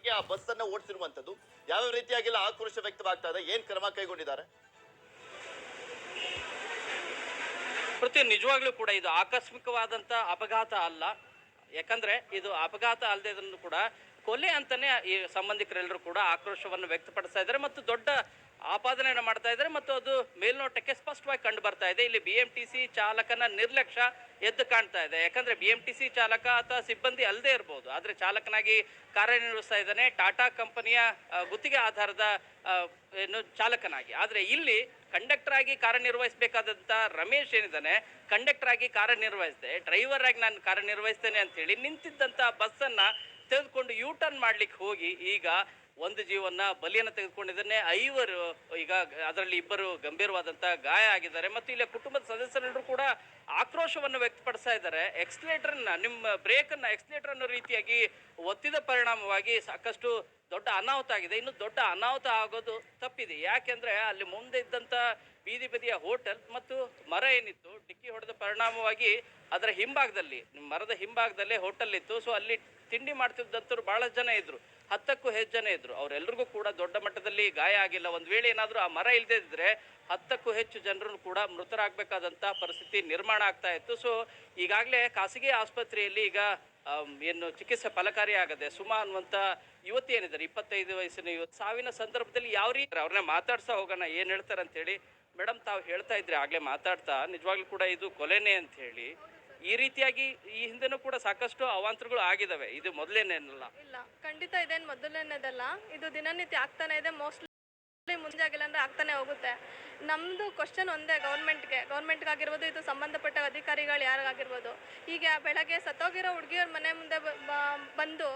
ಮಟ್ಟಿಗೆ ಆ ಬಸ್ ಅನ್ನ ಓಡಿಸಿರುವಂತದ್ದು ಯಾವ ರೀತಿಯಾಗಿಲ್ಲ ಆಕ್ರೋಶ ವ್ಯಕ್ತವಾಗ್ತಾ ಇದೆ, ಏನ್ ಕ್ರಮ ಕೈಗೊಂಡಿದ್ದಾರೆ? ನಿಜವಾಗ್ಲೂ ಕೂಡ ಇದು ಆಕಸ್ಮಿಕವಾದಂತ ಅಪಘಾತ ಅಲ್ಲ. ಯಾಕಂದ್ರೆ ಇದು ಅಪಘಾತ ಅಲ್ಲದೆ ಕೂಡ ಕೊಲೆ ಅಂತಾನೆ ಈ ಸಂಬಂಧಿಕರೆಲ್ಲರೂ ಕೂಡ ಆಕ್ರೋಶವನ್ನು ವ್ಯಕ್ತಪಡಿಸ್ತಾ ಇದ್ದಾರೆ ಮತ್ತು ದೊಡ್ಡ ಆಪಾದನೆಯನ್ನು ಮಾಡ್ತಾ ಇದ್ದಾರೆ ಮತ್ತು ಅದು ಮೇಲ್ನೋಟಕ್ಕೆ ಸ್ಪಷ್ಟವಾಗಿ ಕಂಡು ಬರ್ತಾ ಇದೆ. ಇಲ್ಲಿ BMTC ಚಾಲಕನ ನಿರ್ಲಕ್ಷ್ಯ ಎದ್ದು ಕಾಣ್ತಾ ಇದೆ. ಯಾಕಂದ್ರೆ BMTC ಚಾಲಕ ಅಥವಾ ಸಿಬ್ಬಂದಿ ಅಲ್ಲದೆ ಇರಬಹುದು, ಆದ್ರೆ ಚಾಲಕನಾಗಿ ಕಾರ್ಯನಿರ್ವಹಿಸ್ತಾ ಇದ್ದಾನೆ ಟಾಟಾ ಕಂಪನಿಯ ಗುತ್ತಿಗೆ ಆಧಾರದ ಏನು ಚಾಲಕನಾಗಿ. ಆದ್ರೆ ಇಲ್ಲಿ ಕಂಡಕ್ಟರ್ ಆಗಿ ಕಾರ್ಯನಿರ್ವಹಿಸಬೇಕಾದಂತ ರಮೇಶ್ ಏನಿದ್ದಾನೆ, ಕಂಡಕ್ಟರ್ ಆಗಿ ಕಾರ್ಯನಿರ್ವಹಿಸಿದೆ, ಡ್ರೈವರ್ ಆಗಿ ನಾನು ಕಾರ್ಯನಿರ್ವಹಿಸ್ತೇನೆ ಅಂತ ಹೇಳಿ ನಿಂತಿದ್ದಂತ ಬಸ್ ಅನ್ನ ತೆಗೆದುಕೊಂಡು ಯೂ ಟರ್ನ್ ಮಾಡ್ಲಿಕ್ಕೆ ಹೋಗಿ ಈಗ ಒಂದು ಜೀವನ ಬಲಿಯನ್ನು ತೆಗೆದುಕೊಂಡಿದ್ದಾನೆ. 5 ಈಗ ಅದರಲ್ಲಿ 2 ಗಂಭೀರವಾದಂತಹ ಗಾಯ ಆಗಿದ್ದಾರೆ ಮತ್ತು ಇಲ್ಲಿ ಕುಟುಂಬದ ಸದಸ್ಯರೆಲ್ಲರೂ ಕೂಡ ಆಕ್ರೋಶವನ್ನು ವ್ಯಕ್ತಪಡಿಸ್ತಾ ಇದ್ದಾರೆ. ನಿಮ್ಮ ಬ್ರೇಕನ್ನು ಎಕ್ಸ್ಲೇಟರ್ ಅನ್ನೋ ರೀತಿಯಾಗಿ ಒತ್ತಿದ ಪರಿಣಾಮವಾಗಿ ಸಾಕಷ್ಟು ದೊಡ್ಡ ಅನಾಹುತ ಆಗಿದೆ. ಇನ್ನು ದೊಡ್ಡ ಅನಾಹುತ ಆಗೋದು ತಪ್ಪಿದೆ. ಯಾಕೆಂದ್ರೆ ಅಲ್ಲಿ ಮುಂದೆ ಇದ್ದಂತ ಬೀದಿ ಬದಿಯ ಹೋಟೆಲ್ ಮತ್ತು ಮರ ಏನಿತ್ತು, ಡಿಕ್ಕಿ ಹೊಡೆದ ಪರಿಣಾಮವಾಗಿ ಅದರ ಹಿಂಭಾಗದಲ್ಲಿ, ಮರದ ಹಿಂಭಾಗದಲ್ಲೇ ಹೋಟೆಲ್ ಇತ್ತು. ಸೊ ಅಲ್ಲಿ ತಿಂಡಿ ಮಾಡ್ತಿದ್ದಂಥವ್ರು ಬಹಳಷ್ಟು ಜನ ಇದ್ರು, 10ಕ್ಕೂ ಹೆಚ್ಚು ಜನ ಇದ್ರು. ಅವರೆಲ್ಲರಿಗೂ ಕೂಡ ದೊಡ್ಡ ಮಟ್ಟದಲ್ಲಿ ಗಾಯ ಆಗಿಲ್ಲ. ಒಂದು ವೇಳೆ ಏನಾದರೂ ಆ ಮರ ಇಲ್ಲದೇ ಇದ್ರೆ 10ಕ್ಕೂ ಹೆಚ್ಚು ಜನರು ಕೂಡ ಮೃತರಾಗಬೇಕಾದಂತಹ ಪರಿಸ್ಥಿತಿ ನಿರ್ಮಾಣ ಆಗ್ತಾ ಇತ್ತು. ಸೊ ಈಗಾಗಲೇ ಖಾಸಗಿ ಆಸ್ಪತ್ರೆಯಲ್ಲಿ ಈಗ ಏನು ಚಿಕಿತ್ಸೆ ಫಲಕಾರಿ ಆಗದೆ ಸುಮಾ ಅನ್ನುವಂಥ ಯುವತಿ ಏನಿದ್ದಾರೆ, 25 ವಯಸ್ಸಿನ ಯುವತಿ, ಸಾವಿನ ಸಂದರ್ಭದಲ್ಲಿ ಯಾವ ರೀತಿ ಅವ್ರನ್ನ ಮಾತಾಡ್ತಾ ಹೋಗೋಣ ಏನ್ ಹೇಳ್ತಾರೆ ಅಂತ ಹೇಳಿ. ಮೇಡಮ್, ತಾವು ಹೇಳ್ತಾ ಇದ್ರಿ ಆಗ್ಲೇ ಮಾತಾಡ್ತಾ, ನಿಜವಾಗ್ಲೂ ಕೂಡ ಇದು ಕೊಲೆನೇ ಅಂತ ಹೇಳಿ. ಈ ರೀತಿಯಾಗಿ ಈ ಹಿಂದೆನೂ ಕೂಡ ಸಾಕಷ್ಟು ಅವಾಂತರಗಳು ಆಗಿದಾವೆ, ಇದು ಮೊದಲೇನೇನಲ್ಲ. ಇಲ್ಲ, ಖಂಡಿತ ಇದೇನು ಮೊದಲನೇದಲ್ಲ, ಇದು ದಿನನಿತ್ಯ ಆಗ್ತಾನೆ ಇದೆ. ಮೋಸ್ಟ್ಲಿ ಮುಂದೆ ಆಗಿಲ್ಲ ಅಂದ್ರೆ ಆಗ್ತಾನೆ ಹೋಗುತ್ತೆ. ನಮ್ಮದು ಕ್ವಶನ್ ಒಂದೇ, ಗೌರ್ಮೆಂಟ್ಗಾಗಿರ್ಬೋದು, ಇದು ಸಂಬಂಧಪಟ್ಟ ಅಧಿಕಾರಿಗಳು ಯಾರಿಗಾಗಿರ್ಬೋದು. ಈಗ ಬೆಳಗ್ಗೆ ಸತ್ತೋಗಿರೋ ಹುಡುಗಿಯವ್ರ ಮನೆ ಮುಂದೆ ಬಂದು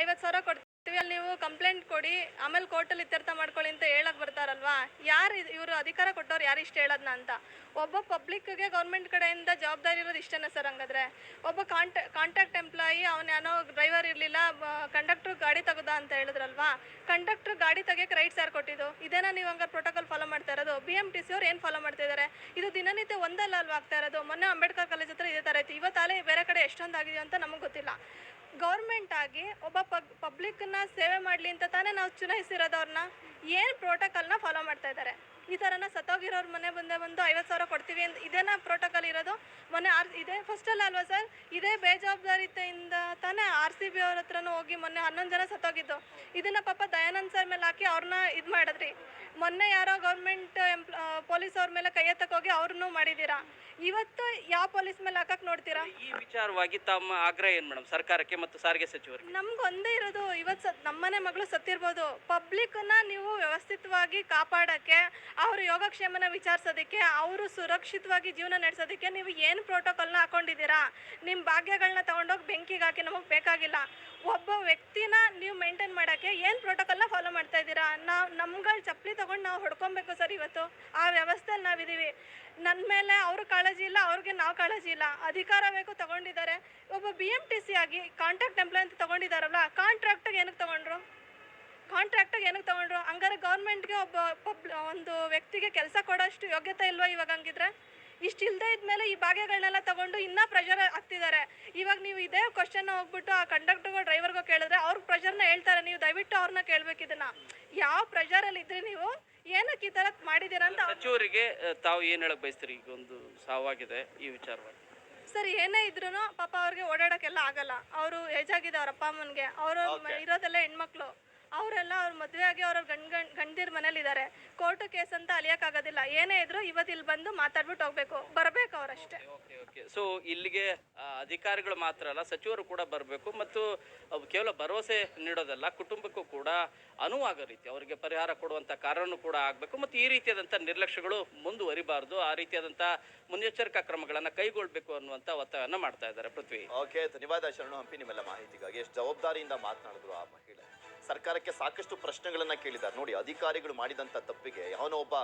50,000 ಕೊಡ್ತೀವಿ, ಅಲ್ಲಿ ನೀವು ಕಂಪ್ಲೇಂಟ್ ಕೊಡಿ, ಆಮೇಲೆ ಕೋರ್ಟಲ್ಲಿ ಇತ್ಯರ್ಥ ಮಾಡ್ಕೊಳ್ಳಿ ಅಂತ ಹೇಳಕ್ ಬರ್ತಾರಲ್ವಾ. ಯಾರು ಇವರು ಅಧಿಕಾರ ಕೊಟ್ಟವ್ರು, ಯಾರು ಇಷ್ಟ ಹೇಳೋದನ್ನ ಅಂತ. ಒಬ್ಬ ಪಬ್ಲಿಕ್ಗೆ ಗೌರ್ಮೆಂಟ್ ಕಡೆಯಿಂದ ಜವಾಬ್ದಾರಿ ಇರೋದು ಇಷ್ಟೇನ ಸರ್? ಹಂಗಾದ್ರೆ ಒಬ್ಬ ಕಾಂಟ್ರಾಕ್ಟ್ ಎಂಪ್ಲಾಯಿ, ಅವನೇನೋ ಡ್ರೈವರ್ ಇರಲಿಲ್ಲ, ಕಂಡಕ್ಟರ್ ಗಾಡಿ ತೆಗೆದ ಅಂತ ಹೇಳಿದ್ರಲ್ವಾ. ಕಂಡಕ್ಟರ್ ಗಾಡಿ ತೆಗಿಯಕ್ಕೆ ರೈಟ್ಸ್ ಯಾರು ಕೊಟ್ಟಿದ್ದು? ಇದೇನಾ ನೀವು ಹಂಗಾರೆ ಪ್ರೋಟೋಕಾಲ್ ಫಾಲೋ ಮಾಡ್ತಾ ಇರೋದು? BMTC ಅವ್ರು ಏನು ಫಾಲೋ ಮಾಡ್ತಾ ಇದ್ದಾರೆ? ಇದು ದಿನನಿತ್ಯ ಒಂದಲ್ಲ ಅಲ್ವಾ ಆಗ್ತಾ ಇರೋದು. ಮೊನ್ನೆ ಅಂಬೇಡ್ಕರ್ ಕಾಲೇಜ್ ಹತ್ರ ಇದೇ ಥರ ಇತ್ತು, ಇವತ್ತಾಲೆ ಬೇರೆ ಕಡೆ ಎಷ್ಟೊಂದು ಆಗಿದೆ ಅಂತ ನಮಗೆ ಗೊತ್ತಿಲ್ಲ. ಗೌರ್ಮೆಂಟ್ ಆಗಿ ಒಬ್ಬ ಪಬ್ಲಿಕ್ನ ಸೇವೆ ಮಾಡಲಿ ಅಂತ ತಾನೇ ನಾವು ಚುನಾಯಿಸಿರೋದು. ಅವ್ರನ್ನ ಏನು ಪ್ರೋಟೋಕಾಲ್ನ ಫಾಲೋ ಮಾಡ್ತಾ ಇದ್ದಾರೆ? ಈ ಥರನ ಸತ್ತೋಗಿರೋರು ಮನೆ ಬಂದು 50,000 ಕೊಡ್ತೀವಿ ಅಂತ ಇದೇನಾ ಪ್ರೋಟೋಕಾಲ್ ಇರೋದು? ಮೊನ್ನೆ ಇದೇ ಫಸ್ಟಲ್ಲ ಅಲ್ವಾ ಸರ್? ಇದೇ ಬೇಜವಾಬ್ದಾರಿತೆಯಿಂದ ತಾನೇ RCB ಅವ್ರ ಹತ್ರನೂ ಹೋಗಿ ಮೊನ್ನೆ 11 ಜನ ಸತ್ತೋಗಿದ್ದು. ಇದನ್ನ ಪಾಪ ದಯಾನಂದ್ ಸರ್ ಮೇಲೆ ಹಾಕಿ ಅವ್ರನ್ನ ಇದು ಮಾಡಿದ್ರಿ. ಮೊನ್ನೆ ಯಾರೋ ಗೌರ್ಮೆಂಟ್ ಪೊಲೀಸ್ ಅವ್ರ ಮೇಲೆ ಕೈ ಎತ್ತಕ್ಕೋಗಿ ಅವ್ರನ್ನೂ ಮಾಡಿದ್ದೀರಾ. ಇವತ್ತು ಯಾವ ಪೊಲೀಸ್ ಮೇಲೆ ಹಾಕಕ್ ನೋಡ್ತೀರಾ? ಈ ವಿಚಾರವಾಗಿ ತಮ್ಮ ಆಗ್ರಹ ಏನ್ ಮೇಡಮ್ ಸರ್ಕಾರಕ್ಕೆ ಮತ್ತು ಸಾರಿಗೆ ಸಚಿವರಿಗೆ? ನಮ್ಗೆ ಒಂದೇ ಇರೋದು, ಇವತ್ತು ನಮ್ಮನೆ ಮಗಳು ಸತ್ತಿರ್ಬೋದು, ಪಬ್ಲಿಕ್ನ ನೀವು ವ್ಯವಸ್ಥಿತವಾಗಿ ಕಾಪಾಡೋಕ್ಕೆ, ಅವ್ರ ಯೋಗಕ್ಷೇಮನ ವಿಚಾರಿಸೋದಕ್ಕೆ, ಅವರು ಸುರಕ್ಷಿತವಾಗಿ ಜೀವನ ನಡೆಸೋದಕ್ಕೆ ನೀವು ಏನು ಪ್ರೋಟೋಕಾಲ್ನ ಹಾಕೊಂಡಿದ್ದೀರಾ? ನಿಮ್ಮ ಭಾಗ್ಯಗಳನ್ನ ತೊಗೊಂಡೋಗಿ ಬೆಂಕಿಗೆ ಹಾಕಿ ನಮಗೆ ಬೇಕಾಗಿಲ್ಲ. ಒಬ್ಬ ವ್ಯಕ್ತಿನ ನೀವು ಮೇಂಟೈನ್ ಮಾಡೋಕ್ಕೆ ಏನು ಪ್ರೋಟೋಕಾಲ್ನ ಫಾಲೋ ಮಾಡ್ತಾ ಇದ್ದೀರಾ? ನಮ್ಗಳ ಚಪ್ಪಲಿ ತೊಗೊಂಡು ನಾವು ಹೊಡ್ಕೊಬೇಕು ಸರ್. ಇವತ್ತು ಆ ವ್ಯವಸ್ಥೆಯಲ್ಲಿ ನಾವಿದ್ದೀವಿ. ನನ್ನ ಮೇಲೆ ಅವ್ರ ಕಾಳಜಿ ಇಲ್ಲ, ಅವ್ರಿಗೆ ನಾವು ಕಾಳಜಿ ಇಲ್ಲ. ಅಧಿಕಾರ ಬೇಕು, ತಗೊಂಡಿದ್ದಾರೆ. ಒಬ್ಬ BMTC ಆಗಿ ಕಾಂಟ್ರಾಕ್ಟ್ ಎಂಪ್ಲಾಯ್ ಅಂತ ತಗೊಂಡಿದ್ದಾರಲ್ಲ, ಕಾಂಟ್ರಾಕ್ಟಿಗೆ ಏನಕ್ಕೆ ತಗೊಂಡ್ರು? ಹಂಗಾರೆ ಗೌರ್ಮೆಂಟ್ಗೆ ಒಂದು ವ್ಯಕ್ತಿಗೆ ಕೆಲಸ ಕೊಡೋಷ್ಟು ಯೋಗ್ಯತೆ ಇಲ್ವಾ ಇವಾಗ? ಹಂಗಿದ್ರೆ ಇಷ್ಟು ಇಲ್ಲದೆ ಇದ್ಮೇಲೆ ಈ ಭಾಗ್ಯಗಳನ್ನೆಲ್ಲ ತಗೊಂಡು ಇನ್ನೂ ಪ್ರೆಷರ್ ಆಗ್ತಿದ್ದಾರೆ. ಇವಾಗ ನೀವು ಇದೇ ಕ್ವಶನ್ ಹೋಗ್ಬಿಟ್ಟು ಆ ಕಂಡಕ್ಟರ್ಗೋ ಡ್ರೈವರ್ಗೋ ಕೇಳಿದ್ರೆ ಅವ್ರ ಪ್ರೆಷರ್ನ ಹೇಳ್ತಾರೆ. ನೀವು ದಯವಿಟ್ಟು ಅವ್ರನ್ನ ಕೇಳಬೇಕು. ಇದನ್ನ ಯಾವ ಪ್ರೆಷರಲ್ಲಿ ಇದ್ರಿ ನೀವು, ಏನಕ್ಕೆ ಈ ಥರ ಮಾಡಿದ್ದೀರಾ ಅಂತ. ಸಚಿವರಿಗೆ ತಾವು ಏನು ಹೇಳಕ್ ಬಯಸ್ತೀರಿ? ಈಗ ಒಂದು ಸಾವಾಗಿದೆ ಈ ವಿಚಾರವಾಗಿ. ಸರ್, ಏನೇ ಇದ್ರು ಪಾಪ ಅವ್ರಿಗೆ ಓಡಾಡೋಕ್ಕೆಲ್ಲ ಆಗಲ್ಲ. ಅವರು ಏಜ್ ಆಗಿದೆ ಅವ್ರ ಅಪ್ಪ ಅಮ್ಮನಿಗೆ, ಅವರು ಇರೋದೆಲ್ಲ ಹೆಣ್ಮಕ್ಳು. ಅವರೆಲ್ಲ ಅವ್ರ ಮದುವೆ ಆಗಿ ಅವ್ರ ಗಂಡದಿರ ಮನೇಲಿ ಇದ್ದಾರೆ. ಕೋರ್ಟು ಕೇಸ್ ಅಂತ ಅಲಿಯೋಕ್ಕಾಗೋದಿಲ್ಲ. ಏನೇ ಇದ್ರು ಇವತ್ತು ಇಲ್ಲಿ ಬಂದು ಮಾತಾಡ್ಬಿಟ್ಟು ಹೋಗ್ಬೇಕು, ಬರಬೇಕು ಅವರಷ್ಟೇ. ಸೊ ಇಲ್ಲಿಗೆ ಅಧಿಕಾರಿಗಳು ಮಾತ್ರ ಅಲ್ಲ, ಸಚಿವರು ಕೂಡ ಬರಬೇಕು ಮತ್ತು ಕೇವಲ ಭರವಸೆ ನೀಡೋದಲ್ಲ, ಕುಟುಂಬಕ್ಕೂ ಕೂಡ ಅನುವಾಗೋ ರೀತಿ ಅವರಿಗೆ ಪರಿಹಾರ ಕೊಡುವಂಥ ಕಾರ್ಯನೂ ಕೂಡ ಆಗಬೇಕು ಮತ್ತು ಈ ರೀತಿಯಾದಂಥ ನಿರ್ಲಕ್ಷ್ಯಗಳು ಮುಂದುವರಿಬಾರ್ದು. ಆ ರೀತಿಯಾದಂಥ ಮುನ್ನೆಚ್ಚರಿಕಾ ಕ್ರಮಗಳನ್ನು ಕೈಗೊಳ್ಳಬೇಕು ಅನ್ನುವಂಥ ಒತ್ತಾಯವನ್ನು ಮಾಡ್ತಾ ಇದ್ದಾರೆ. ಪೃಥ್ವಿ. ಓಕೆ, ಧನ್ಯವಾದ ಶರಣು ಹಂಪಿ ನಿಮ್ಮೆಲ್ಲ ಮಾಹಿತಿಗಾಗಿ. ಎಷ್ಟು ಜವಾಬ್ದಾರಿಯಿಂದ ಮಾತನಾಡಿದ್ರು ಆ ಮಹಿಳೆ. ಸರ್ಕಾರಕ್ಕೆ ಸಾಕಷ್ಟು ಪ್ರಶ್ನೆಗಳನ್ನ ಕೇಳಿದ್ದಾರೆ. ನೋಡಿ, ಅಧಿಕಾರಿಗಳು ಮಾಡಿದಂತ ತಪ್ಪಿಗೆ ಯಾವನೋ ಒಬ್ಬ